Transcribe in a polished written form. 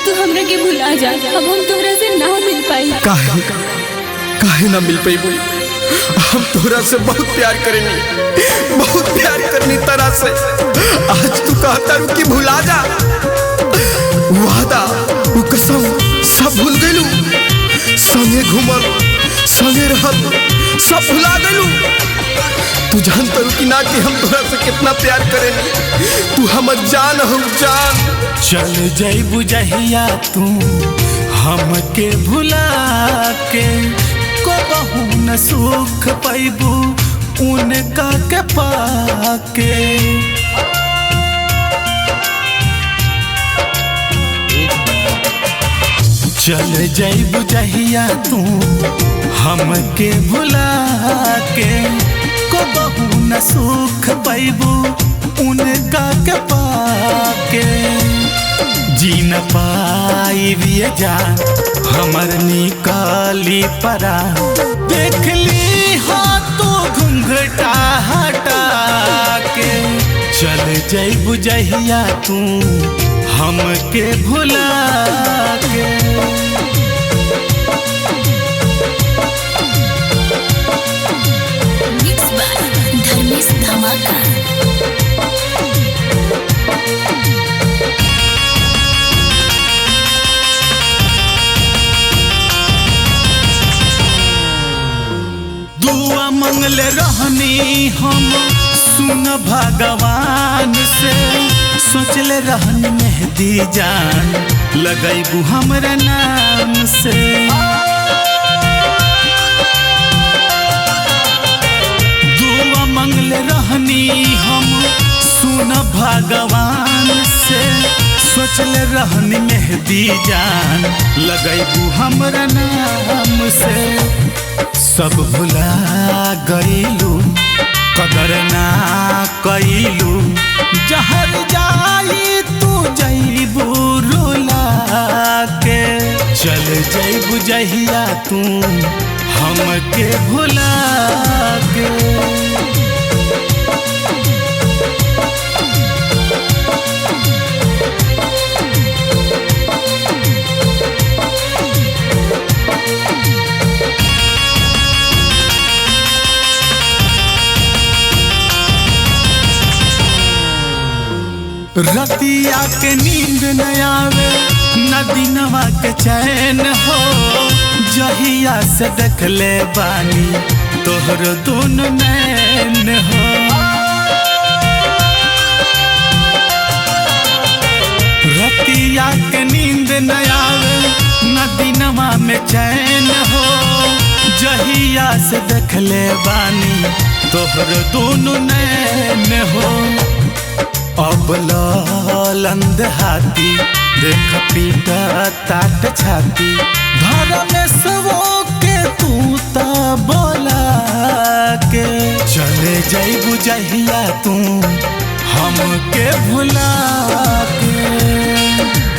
तू हमरा के भुला जा। अब हम तोहरा से ना मिल पाई। काहे काहे ना मिल पाई बोल। हम तोहरा से बहुत प्यार करेनी, बहुत प्यार करनी तरह से। आज तू कहता रू कि भुला जा, वादा वो कसम सब भूल गइलू। संगे घूमल संगे रहल सब भुला गइलू। तू जानता रू कि ना कि हम तोहरा से कितना प्यार करेनी। तू हमर जान हो जान। चल जइबू जहिया तू हमके भुला के, कबहू न सुख पैबू उनका के पाके। चल जइबू जहिया तू हमके भुला के, कबहू न सुख पैबू उनका के पाके। जी न पाई बिया जान हमर निकाली परा। देख ली हाँ तू घूंघटा हटा के। चल जइबू जहिया तू हमके भुला के। मिक्स बाय धर्मेश धमाका। दुआ मंगल रहनी हम सुन भगवान से, सोचले रहनी मेहदी जान लगैबू हमरा नाम से। दुआ मंगल रहनी हम सुन भगवान से, सोचले रहनी मेहदी जान लगैबू हमरा नाम से। सब भुला गइलू कदर ना कइलू, जहर जाई तू जइबू रुला के। चल जइबू जहिया तू हमके भुला के। रतिया के नींद न आवे न दिनवा के चैन हो, जहिया से देखले बानी तोहर दोनों नैन हो। रतिया के नींद न आवे न दिनवा में चैन हो, जहिया से देखले बानी तोहर दोनों नैन हो। अब लंद हाथी देख पीटा ताट छाती, घर में सबो के तू ता बोला के। चले जइबू जहिया तू हमके भुला के।